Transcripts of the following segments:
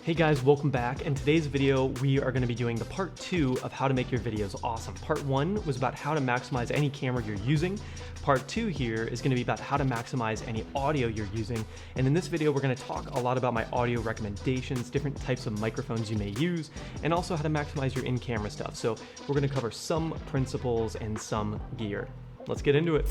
Hey guys, welcome back. In today's video, we are going to be doing the part 2 of how to make your videos awesome. Part 1 was about how to maximize any camera you're using. Part 2 here is going to be about how to maximize any audio you're using. And in this video, we're going to talk a lot about my audio recommendations, different types of microphones you may use, and also how to maximize your in-camera stuff. So we're going to cover some principles and some gear. Let's get into it.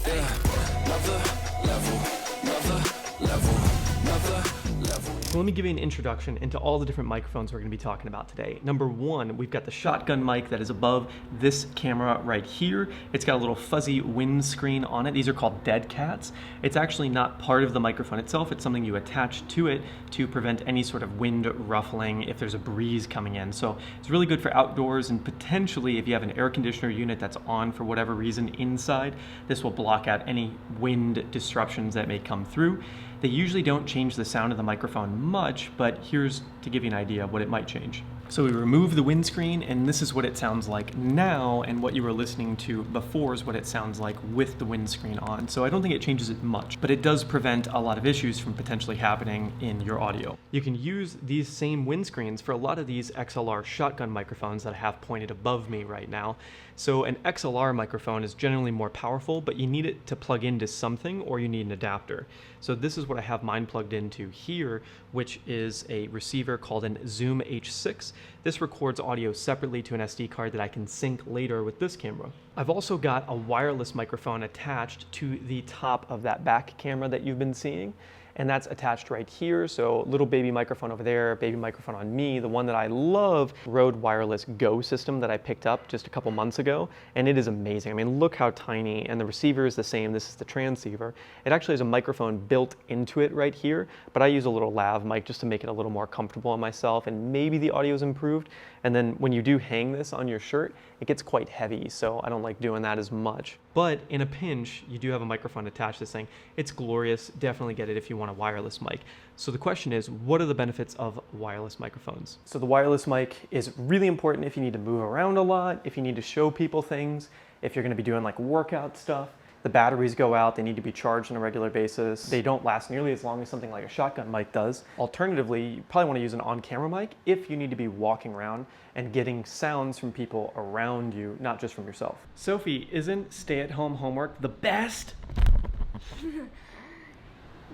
So let me give you an introduction into all the different microphones we're going to be talking about today. Number 1, we've got the shotgun mic that is above this camera right here. It's got a little fuzzy windscreen on it. These are called Deadcats. It's actually not part of the microphone itself. It's something you attach to it to prevent any sort of wind ruffling if there's a breeze coming in. So it's really good for outdoors, and potentially if you have an air conditioner unit that's on for whatever reason inside, this will block out any wind disruptions that may come through. They usually don't change the sound of the microphone much, but here's to give you an idea of what it might change. So we remove the windscreen, and this is what it sounds like now, and what you were listening to before is what it sounds like with the windscreen on. So I don't think it changes it much, but it does prevent a lot of issues from potentially happening in your audio. You can use these same windscreens for a lot of these XLR shotgun microphones that I have pointed above me right now. So an XLR microphone is generally more powerful, but you need it to plug into something, or you need an adapter. So this is what I have mine plugged into here, which is a receiver called an Zoom H6. This records audio separately to an SD card that I can sync later with this camera. I've also got a wireless microphone attached to the top of that back camera that you've been seeing, and that's attached right here. So little baby microphone over there, baby microphone on me. The one that I love, Rode Wireless Go system that I picked up just a couple months ago, and it is amazing. I mean, look how tiny, and the receiver is the same. This is the transceiver. It actually has a microphone built into it right here, but I use a little lav mic just to make it a little more comfortable on myself, and maybe the audio is improved. And then when you do hang this on your shirt, it gets quite heavy, so I don't like doing that as much. But in a pinch, you do have a microphone attached to this thing. It's glorious. Definitely get it if you want a wireless mic. So the question is, what are the benefits of wireless microphones? So the wireless mic is really important if you need to move around a lot, if you need to show people things, if you're going to be doing like workout stuff. The batteries go out, they need to be charged on a regular basis. They don't last nearly as long as something like a shotgun mic does. Alternatively, you probably want to use an on-camera mic if you need to be walking around and getting sounds from people around you, not just from yourself. Sophie, isn't stay-at-home homework the best?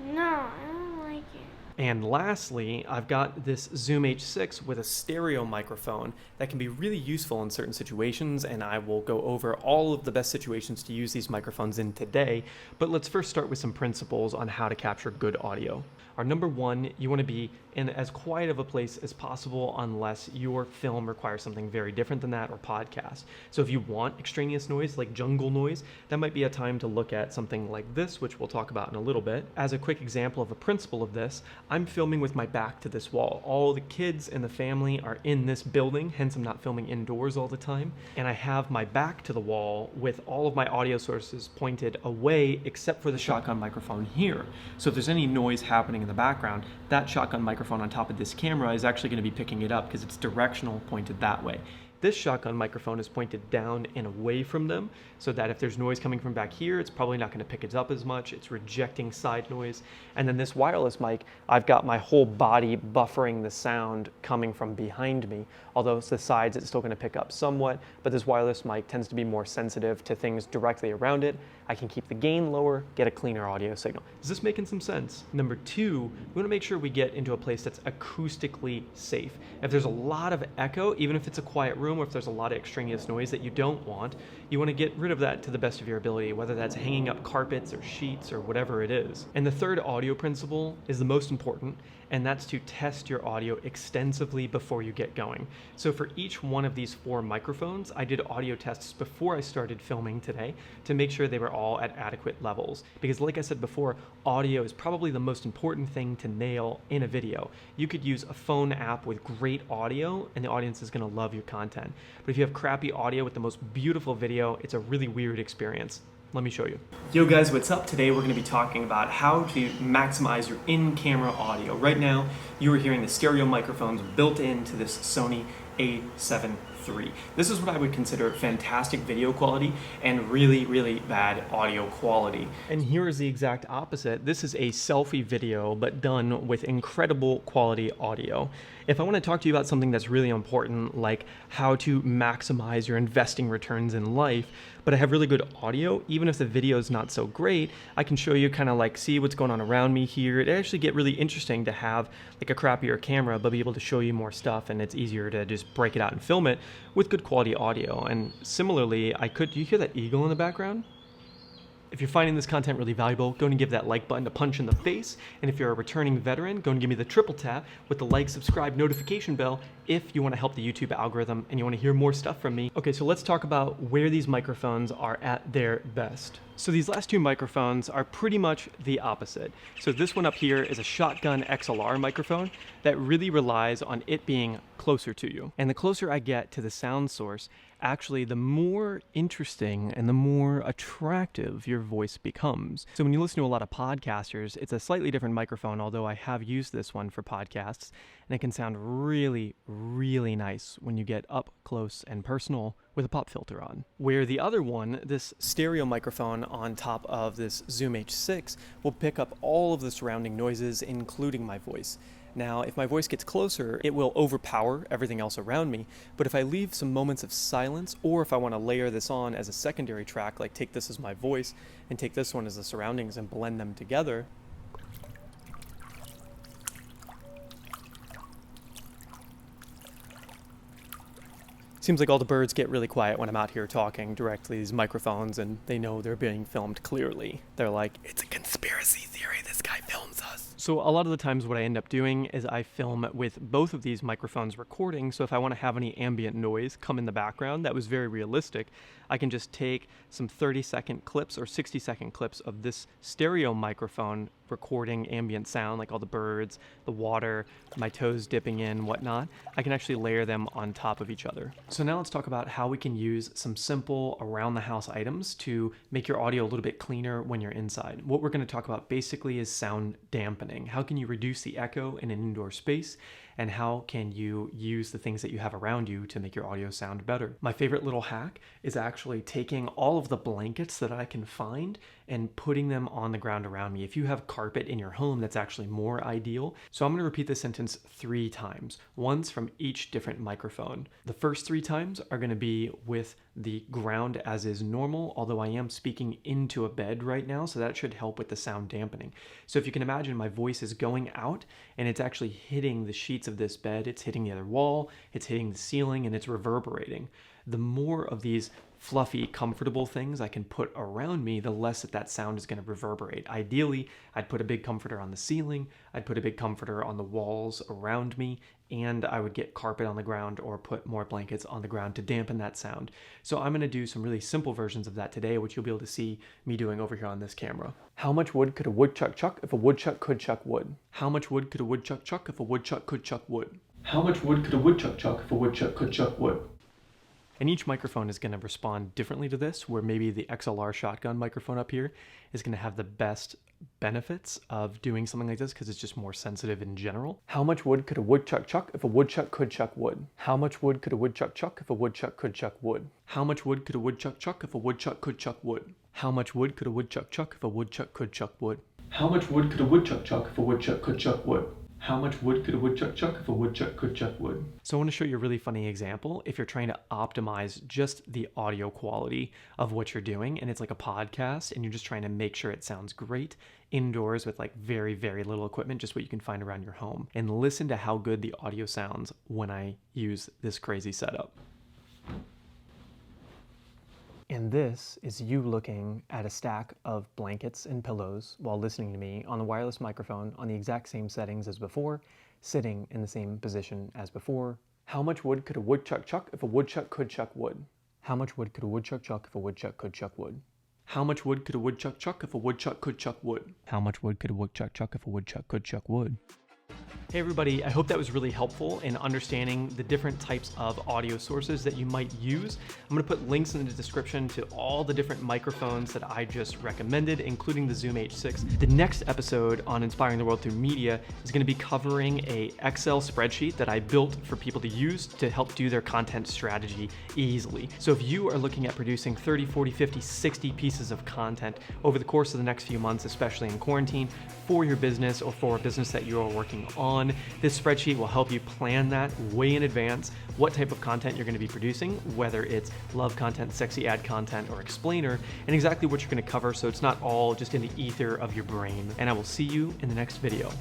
No, I don't like it. And lastly, I've got this Zoom H6 with a stereo microphone that can be really useful in certain situations, and I will go over all of the best situations to use these microphones in today. But let's first start with some principles on how to capture good audio. Our number 1, you want to be in as quiet of a place as possible unless your film requires something very different than that, or podcast. So if you want extraneous noise like jungle noise, that might be a time to look at something like this, which we'll talk about in a little bit. As a quick example of a principle of this, I'm filming with my back to this wall. All the kids and the family are in this building, hence I'm not filming indoors all the time. And I have my back to the wall with all of my audio sources pointed away except for the shotgun microphone here. So if there's any noise happening in the background, that shotgun microphone on top of this camera is actually going to be picking it up because it's directional, pointed that way. This shotgun microphone is pointed down and away from them, so that if there's noise coming from back here, it's probably not going to pick it up as much. It's rejecting side noise. And then this wireless mic, I've got my whole body buffering the sound coming from behind me. Although it's the sides, it's still going to pick up somewhat, but this wireless mic tends to be more sensitive to things directly around it. I can keep the gain lower, get a cleaner audio signal. Is this making some sense? Number 2, we want to make sure we get into a place that's acoustically safe. If there's a lot of echo, even if it's a quiet room, or if there's a lot of extraneous noise that you don't want, you want to get rid of that to the best of your ability, whether that's hanging up carpets or sheets or whatever it is. And the third audio principle is the most important, and that's to test your audio extensively before you get going. So for each one of these 4 microphones, I did audio tests before I started filming today to make sure they were all at adequate levels. Because like I said before, audio is probably the most important thing to nail in a video. You could use a phone app with great audio and the audience is going to love your content. But if you have crappy audio with the most beautiful video, it's a really weird experience. Let me show you. Yo guys, what's up? Today we're going to be talking about how to maximize your in-camera audio. Right now, you are hearing the stereo microphones built into this Sony A7 3. This is what I would consider fantastic video quality and really, really bad audio quality. And here is the exact opposite. This is a selfie video, but done with incredible quality audio. If I want to talk to you about something that's really important, like how to maximize your investing returns in life, but I have really good audio, even if the video is not so great, I can show you kind of like see what's going on around me here. It actually get really interesting to have like a crappier camera, but be able to show you more stuff, and it's easier to just break it out and film it with good quality audio. And similarly, do you hear that eagle in the background? If you're finding this content really valuable, go and give that like button a punch in the face. And if you're a returning veteran, go and give me the triple tap with the like, subscribe, notification bell if you want to help the YouTube algorithm and you want to hear more stuff from me. Okay, so let's talk about where these microphones are at their best. So these last two microphones are pretty much the opposite. So this one up here is a shotgun XLR microphone that really relies on it being closer to you. And the closer I get to the sound source, actually the more interesting and the more attractive your voice becomes. So when you listen to a lot of podcasters, it's a slightly different microphone, although I have used this one for podcasts, and it can sound really, really nice when you get up close and personal with a pop filter on. Where the other one, this stereo microphone on top of this Zoom H6, will pick up all of the surrounding noises, including my voice. Now, if my voice gets closer, it will overpower everything else around me, but if I leave some moments of silence, or if I want to layer this on as a secondary track, like take this as my voice and take this one as the surroundings and blend them together, seems like all the birds get really quiet when I'm out here talking directly to these microphones, and they know they're being filmed clearly. They're like, it's a conspiracy theory, this guy films us. So a lot of the times what I end up doing is I film with both of these microphones recording, so if I want to have any ambient noise come in the background that was very realistic, I can just take some 30-second clips or 60-second clips of this stereo microphone recording ambient sound, like all the birds, the water, my toes dipping in, whatnot. I can actually layer them on top of each other. So now let's talk about how we can use some simple around-the-house items to make your audio a little bit cleaner when you're inside. What we're going to talk about basically is sound dampening. How can you reduce the echo in an indoor space? And how can you use the things that you have around you to make your audio sound better? My favorite little hack is actually taking all of the blankets that I can find and putting them on the ground around me. If you have carpet in your home, that's actually more ideal. So I'm going to repeat this sentence 3 times, once from each different microphone. The first 3 times are going to be with the ground as is normal, although I am speaking into a bed right now, so that should help with the sound dampening. So if you can imagine, my voice is going out and it's actually hitting the sheets of this bed, it's hitting the other wall, it's hitting the ceiling, and it's reverberating. The more of these fluffy, comfortable things I can put around me, the less that sound is going to reverberate. Ideally, I'd put a big comforter on the ceiling, I'd put a big comforter on the walls around me, and I would get carpet on the ground or put more blankets on the ground to dampen that sound. So I'm going to do some really simple versions of that today, which you'll be able to see me doing over here on this camera. How much wood could a woodchuck chuck if a woodchuck could chuck wood? How much wood could a woodchuck chuck if a woodchuck could chuck wood? How much wood could a woodchuck chuck if a woodchuck could chuck wood? And each microphone is going to respond differently to this, where maybe the XLR shotgun microphone up here is going to have the best benefits of doing something like this because it's just more sensitive in general. How much wood could a woodchuck chuck if a woodchuck could chuck wood? How much wood could a woodchuck chuck if a woodchuck could chuck wood? How much wood could a woodchuck chuck if a woodchuck could chuck wood? How much wood could a woodchuck chuck if a woodchuck could chuck wood? How much wood could a woodchuck chuck if a woodchuck could chuck wood? How much wood could a woodchuck chuck if a woodchuck could chuck wood? So I want to show you a really funny example if you're trying to optimize just the audio quality of what you're doing, and it's like a podcast and you're just trying to make sure it sounds great indoors with like very, very little equipment, just what you can find around your home. And listen to how good the audio sounds when I use this crazy setup. And this is you looking at a stack of blankets and pillows while listening to me on the wireless microphone on the exact same settings as before, sitting in the same position as before. How much wood could a woodchuck chuck if a woodchuck could chuck wood? How much wood could a woodchuck chuck if a woodchuck could chuck wood? How much wood could a woodchuck chuck if a woodchuck could chuck wood? How much wood could a woodchuck chuck if a woodchuck could chuck wood? Hey everybody, I hope that was really helpful in understanding the different types of audio sources that you might use. I'm gonna put links in the description to all the different microphones that I just recommended, including the Zoom H6. The next episode on Inspiring the World Through Media is gonna be covering a Excel spreadsheet that I built for people to use to help do their content strategy easily. So if you are looking at producing 30, 40, 50, 60 pieces of content over the course of the next few months, especially in quarantine, for your business or for a business that you are working on, this spreadsheet will help you plan that way in advance, what type of content you're going to be producing, whether it's love content, sexy ad content, or explainer, and exactly what you're going to cover so it's not all just in the ether of your brain. And I will see you in the next video.